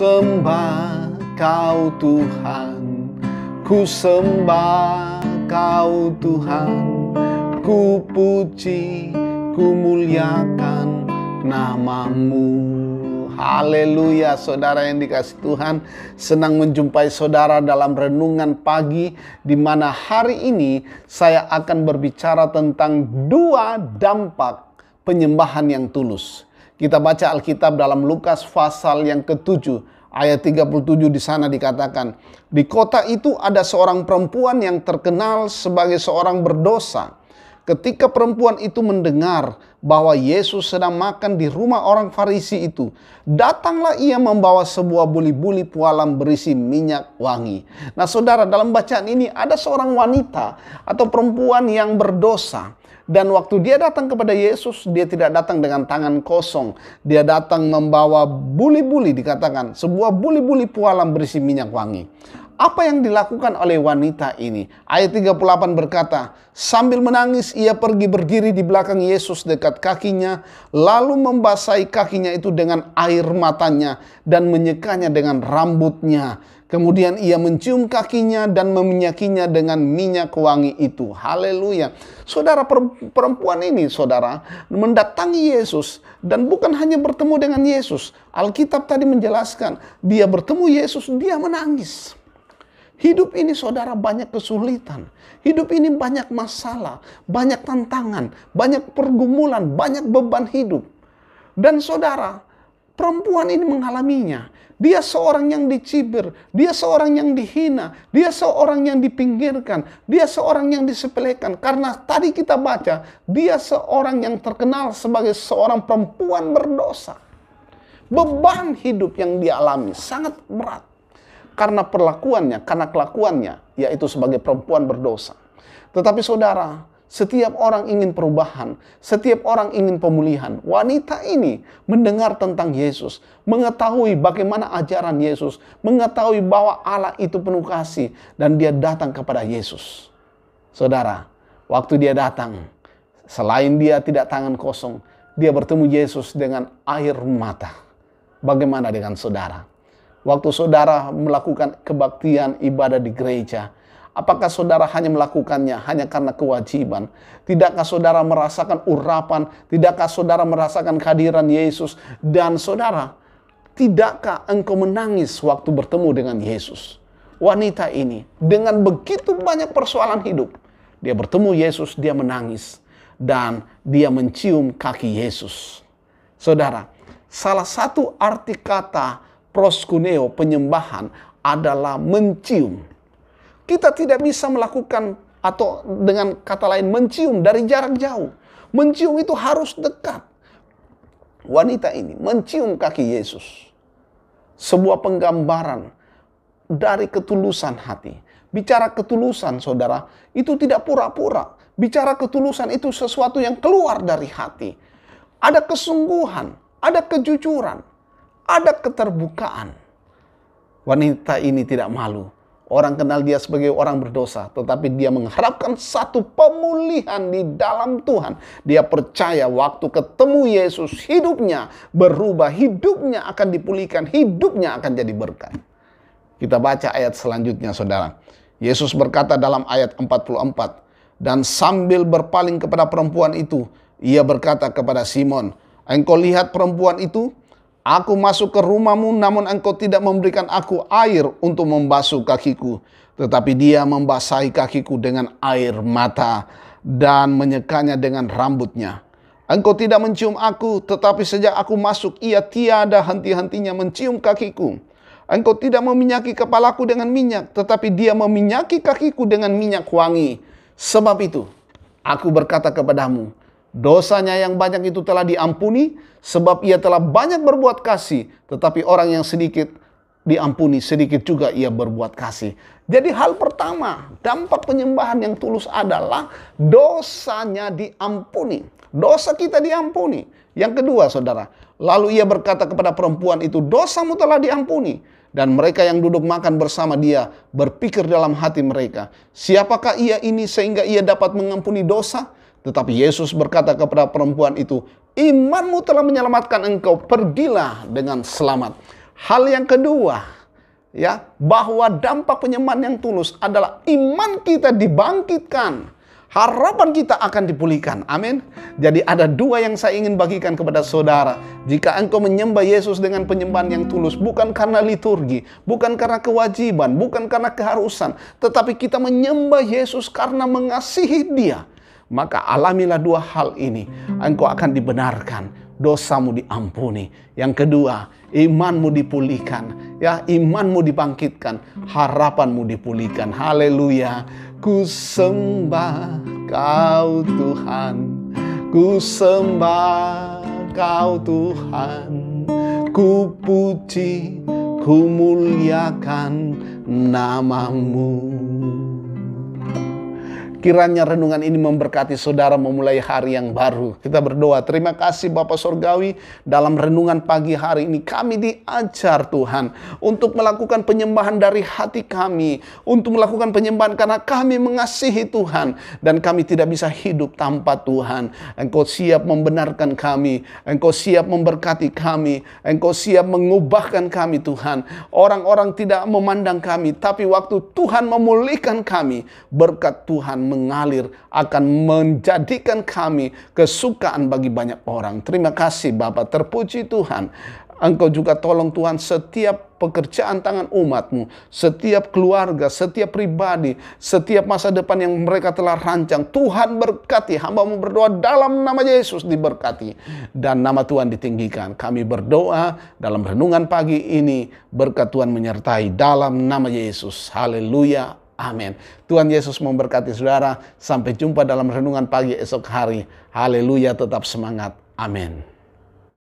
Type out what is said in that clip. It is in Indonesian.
sembah Kau Tuhan, ku sembah Kau Tuhan, ku puji, ku muliakan nama-Mu. Haleluya, saudara yang dikasihi Tuhan, senang menjumpai saudara dalam renungan pagi, di mana hari ini saya akan berbicara tentang 2 dampak penyembahan yang tulus. Kita baca Alkitab dalam Lukas pasal yang ke-7, ayat 37 di sana dikatakan, di kota itu ada seorang perempuan yang terkenal sebagai seorang berdosa. Ketika perempuan itu mendengar bahwa Yesus sedang makan di rumah orang Farisi itu, datanglah ia membawa sebuah buli-buli pualam berisi minyak wangi. Nah saudara, dalam bacaan ini ada seorang wanita atau perempuan yang berdosa. Dan waktu dia datang kepada Yesus, dia tidak datang dengan tangan kosong. Dia datang membawa buli-buli, dikatakan sebuah buli-buli pualam berisi minyak wangi. Apa yang dilakukan oleh wanita ini? Ayat 38 berkata, sambil menangis ia pergi berdiri di belakang Yesus dekat kakinya, lalu membasahi kakinya itu dengan air matanya dan menyekanya dengan rambutnya. Kemudian ia mencium kakinya dan meminyakinya dengan minyak wangi itu. Haleluya. Saudara, perempuan ini saudara mendatangi Yesus dan bukan hanya bertemu dengan Yesus. Alkitab tadi menjelaskan, dia bertemu Yesus, dia menangis. Hidup ini saudara banyak kesulitan. Hidup ini banyak masalah, banyak tantangan, banyak pergumulan, banyak beban hidup. Dan saudara, perempuan ini mengalaminya. Dia seorang yang dicibir, dia seorang yang dihina, dia seorang yang dipinggirkan, dia seorang yang disepelekan. Karena tadi kita baca, dia seorang yang terkenal sebagai seorang perempuan berdosa. Beban hidup yang dia alami sangat berat. Karena perlakuannya, karena kelakuannya, yaitu sebagai perempuan berdosa. Tetapi saudara, setiap orang ingin perubahan, setiap orang ingin pemulihan. Wanita ini mendengar tentang Yesus, mengetahui bagaimana ajaran Yesus, mengetahui bahwa Allah itu penuh kasih, dan dia datang kepada Yesus. Saudara, waktu dia datang, selain dia tidak tangan kosong, dia bertemu Yesus dengan air mata. Bagaimana dengan saudara? Waktu saudara melakukan kebaktian ibadah di gereja, apakah saudara hanya melakukannya hanya karena kewajiban? Tidakkah saudara merasakan urapan? Tidakkah saudara merasakan kehadiran Yesus? Dan saudara, tidakkah engkau menangis waktu bertemu dengan Yesus? Wanita ini dengan begitu banyak persoalan hidup, dia bertemu Yesus, dia menangis. Dan dia mencium kaki Yesus. Saudara, salah satu arti kata proskuneo, penyembahan, adalah mencium. Kita tidak bisa melakukan atau dengan kata lain mencium dari jarak jauh. Mencium itu harus dekat. Wanita ini mencium kaki Yesus. Sebuah penggambaran dari ketulusan hati. Bicara ketulusan saudara, itu tidak pura-pura. Bicara ketulusan itu sesuatu yang keluar dari hati. Ada kesungguhan, ada kejujuran. Ada keterbukaan. Wanita ini tidak malu. Orang kenal dia sebagai orang berdosa. Tetapi dia mengharapkan satu pemulihan di dalam Tuhan. Dia percaya waktu ketemu Yesus, hidupnya berubah. Hidupnya akan dipulihkan. Hidupnya akan jadi berkat. Kita baca ayat selanjutnya saudara. Yesus berkata dalam ayat 44. Dan sambil berpaling kepada perempuan itu, ia berkata kepada Simon, engkau lihat perempuan itu? Aku masuk ke rumahmu, namun engkau tidak memberikan aku air untuk membasuh kakiku. Tetapi dia membasahi kakiku dengan air mata dan menyekanya dengan rambutnya. Engkau tidak mencium aku, tetapi sejak aku masuk, ia tiada henti-hentinya mencium kakiku. Engkau tidak meminyaki kepalaku dengan minyak, tetapi dia meminyaki kakiku dengan minyak wangi. Sebab itu, aku berkata kepadamu, dosanya yang banyak itu telah diampuni, sebab ia telah banyak berbuat kasih. Tetapi orang yang sedikit diampuni, sedikit juga ia berbuat kasih. Jadi hal pertama, dampak penyembahan yang tulus adalah dosanya diampuni. Dosa kita diampuni. Yang kedua saudara, lalu ia berkata kepada perempuan itu, dosamu telah diampuni. Dan mereka yang duduk makan bersama dia berpikir dalam hati mereka, siapakah ia ini sehingga ia dapat mengampuni dosa? Tetapi Yesus berkata kepada perempuan itu, imanmu telah menyelamatkan engkau, pergilah dengan selamat. Hal yang kedua, ya, bahwa dampak penyembahan yang tulus adalah iman kita dibangkitkan. Harapan kita akan dipulihkan. Amin. Jadi ada dua yang saya ingin bagikan kepada saudara. Jika engkau menyembah Yesus dengan penyembahan yang tulus, bukan karena liturgi, bukan karena kewajiban, bukan karena keharusan, tetapi kita menyembah Yesus karena mengasihi Dia, maka alamilah dua hal ini. Engkau akan dibenarkan, dosamu diampuni. Yang kedua, imanmu dipulihkan, ya, imanmu dibangkitkan, harapanmu dipulihkan. Haleluya. Ku sembah Kau Tuhan, ku sembah Kau Tuhan, ku puji, ku muliakan nama-Mu. Kiranya renungan ini memberkati saudara memulai hari yang baru. Kita berdoa, terima kasih Bapa Sorgawi, dalam renungan pagi hari ini kami diajar Tuhan untuk melakukan penyembahan dari hati kami, untuk melakukan penyembahan karena kami mengasihi Tuhan dan kami tidak bisa hidup tanpa Tuhan. Engkau siap membenarkan kami, Engkau siap memberkati kami, Engkau siap mengubahkan kami Tuhan. Orang-orang tidak memandang kami, tapi waktu Tuhan memulihkan kami, berkat Tuhan mengalir akan menjadikan kami kesukaan bagi banyak orang. Terima kasih Bapa, terpuji Tuhan. Engkau juga tolong Tuhan setiap pekerjaan tangan umat-Mu, setiap keluarga, setiap pribadi, setiap masa depan yang mereka telah rancang. Tuhan berkati, hamba-Mu berdoa dalam nama Yesus diberkati dan nama Tuhan ditinggikan. Kami berdoa dalam renungan pagi ini, berkat Tuhan menyertai dalam nama Yesus. Haleluya. Amin. Tuhan Yesus memberkati saudara. Sampai jumpa dalam renungan pagi esok hari. Haleluya, tetap semangat. Amin.